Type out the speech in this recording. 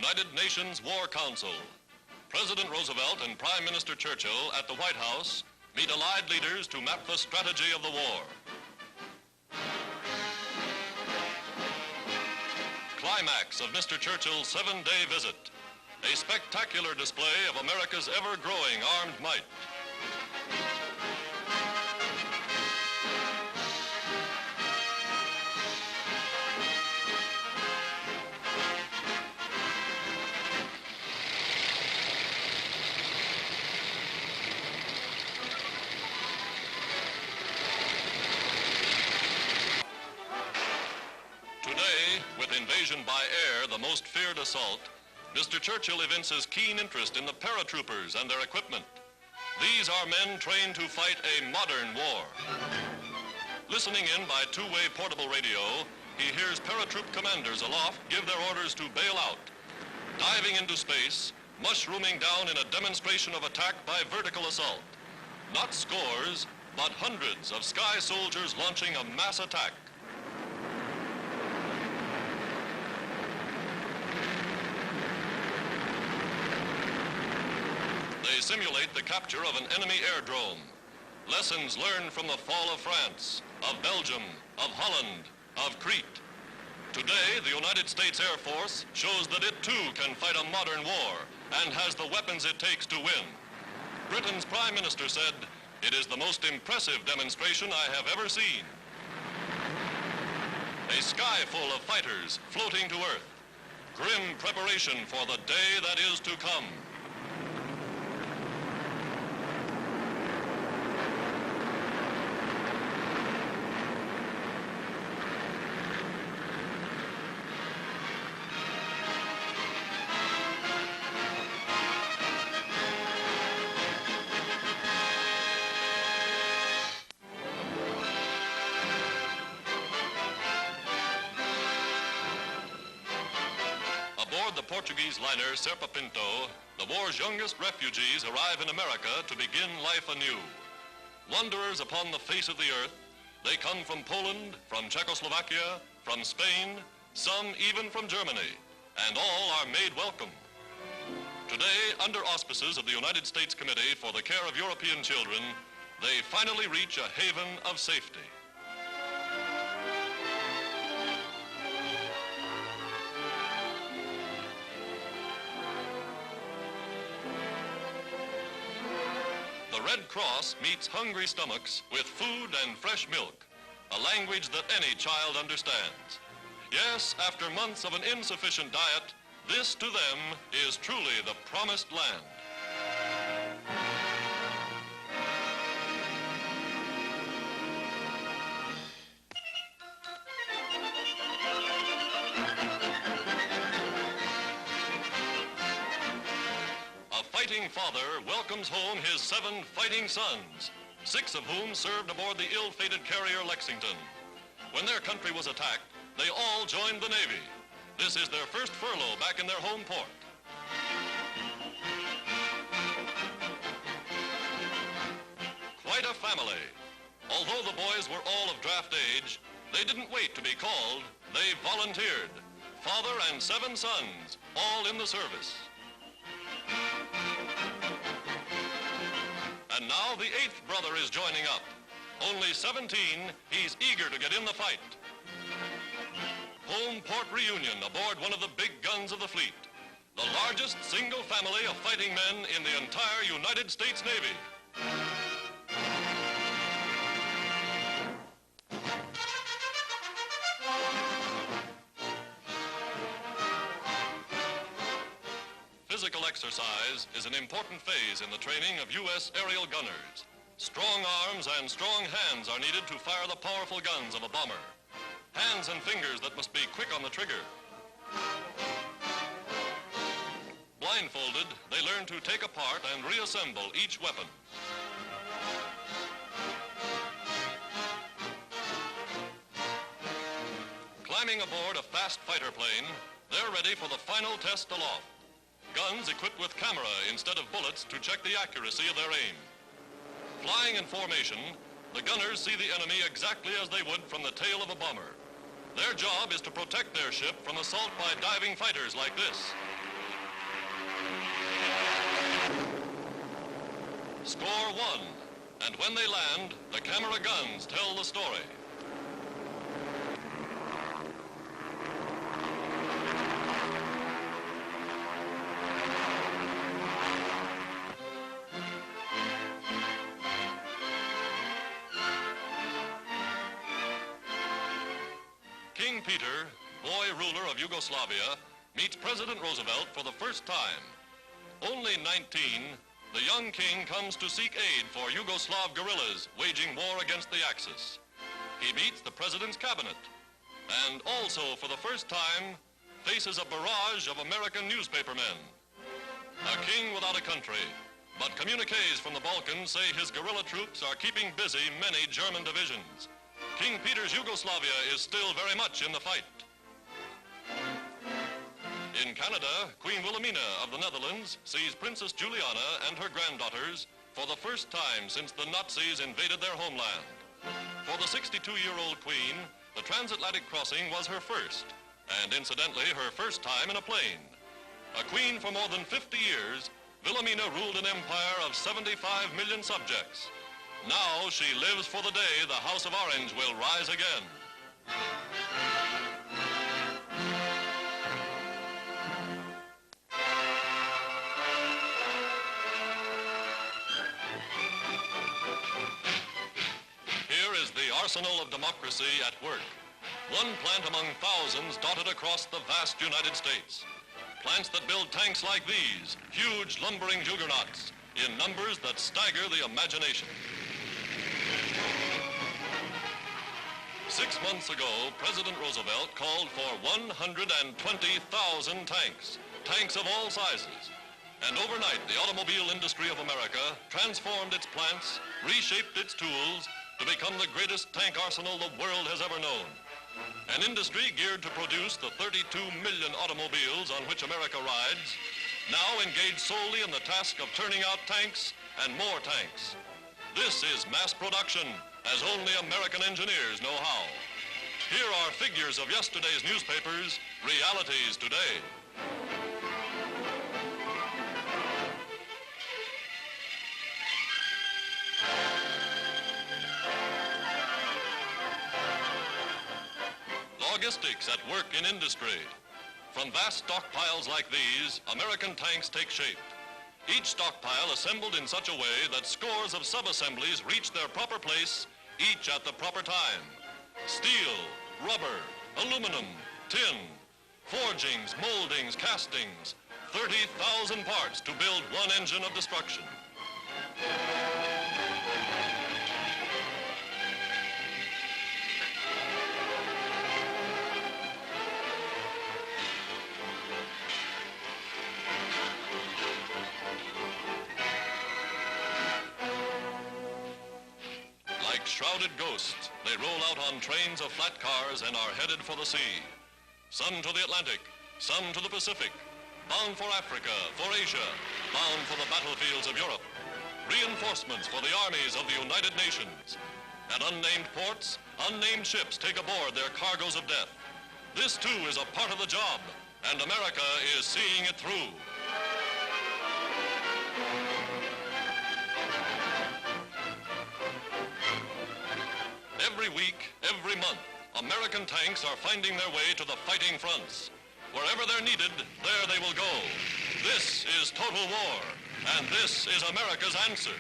United Nations War Council. President Roosevelt and Prime Minister Churchill at the White House meet allied leaders to map the strategy of the war. Climax of Mr. Churchill's 7-day visit. A spectacular display of America's ever-growing armed might. Today, with invasion by air the most feared assault, Mr. Churchill evinces keen interest in the paratroopers and their equipment. These are men trained to fight a modern war. Listening in by two-way portable radio, he hears paratroop commanders aloft give their orders to bail out. Diving into space, mushrooming down in a demonstration of attack by vertical assault. Not scores, but hundreds of sky soldiers launching a mass attack. They simulate the capture of an enemy airdrome. Lessons learned from the fall of France, of Belgium, of Holland, of Crete. Today, the United States Air Force shows that it too can fight a modern war and has the weapons it takes to win. Britain's Prime Minister said, "It is the most impressive demonstration I have ever seen." A sky full of fighters floating to Earth. Grim preparation for the day that is to come. Aboard the Portuguese liner Serpa Pinto, the war's youngest refugees arrive in America to begin life anew. Wanderers upon the face of the earth, they come from Poland, from Czechoslovakia, from Spain, some even from Germany, and all are made welcome. Today, under auspices of the United States Committee for the Care of European Children, they finally reach a haven of safety. The Red Cross meets hungry stomachs with food and fresh milk, a language that any child understands. Yes, after months of an insufficient diet, this to them is truly the promised land. A fighting father welcomes home his 7 fighting sons, 6 of whom served aboard the ill-fated carrier Lexington. When their country was attacked, they all joined the Navy. This is their first furlough back in their home port. Quite a family. Although the boys were all of draft age, they didn't wait to be called. They volunteered. Father and 7 sons, all in the service. And now the 8th brother is joining up. Only 17, he's eager to get in the fight. Home port reunion aboard one of the big guns of the fleet. The largest single family of fighting men in the entire United States Navy. Physical exercise is an important phase in the training of U.S. aerial gunners. Strong arms and strong hands are needed to fire the powerful guns of a bomber. Hands and fingers that must be quick on the trigger. Blindfolded, they learn to take apart and reassemble each weapon. Climbing aboard a fast fighter plane, they're ready for the final test aloft. Guns equipped with camera instead of bullets to check the accuracy of their aim. Flying in formation, the gunners see the enemy exactly as they would from the tail of a bomber. Their job is to protect their ship from assault by diving fighters like this. Score one. And when they land, the camera guns tell the story. King Peter, boy ruler of Yugoslavia, meets President Roosevelt for the first time. Only 19, the young king comes to seek aid for Yugoslav guerrillas waging war against the Axis. He meets the president's cabinet and also for the first time faces a barrage of American newspapermen. A king without a country, but communiques from the Balkans say his guerrilla troops are keeping busy many German divisions. King Peter's Yugoslavia is still very much in the fight. In Canada, Queen Wilhelmina of the Netherlands sees Princess Juliana and her granddaughters for the first time since the Nazis invaded their homeland. For the 62-year-old queen, the transatlantic crossing was her first, and incidentally, her first time in a plane. A queen for more than 50 years, Wilhelmina ruled an empire of 75 million subjects. Now she lives for the day the House of Orange will rise again. Here is the arsenal of democracy at work. One plant among thousands dotted across the vast United States. Plants that build tanks like these, huge lumbering juggernauts, in numbers that stagger the imagination. 6 months ago, President Roosevelt called for 120,000 tanks, tanks of all sizes. And overnight, the automobile industry of America transformed its plants, reshaped its tools to become the greatest tank arsenal the world has ever known. An industry geared to produce the 32 million automobiles on which America rides, now engaged solely in the task of turning out tanks and more tanks. This is mass production, as only American engineers know how. Here are figures of yesterday's newspapers, realities today. Logistics at work in industry. From vast stockpiles like these, American tanks take shape. Each stockpile assembled in such a way that scores of sub-assemblies reach their proper place, each at the proper time. Steel, rubber, aluminum, tin, forgings, moldings, castings, 30,000 parts to build one engine of destruction. Shrouded ghosts, they roll out on trains of flat cars and are headed for the sea. Some to the Atlantic, some to the Pacific, bound for Africa, for Asia, bound for the battlefields of Europe. Reinforcements for the armies of the United Nations. At unnamed ports, unnamed ships take aboard their cargoes of death. This too is a part of the job, and America is seeing it through. Every week, every month, American tanks are finding their way to the fighting fronts. Wherever they're needed, there they will go. This is total war, and this is America's answer.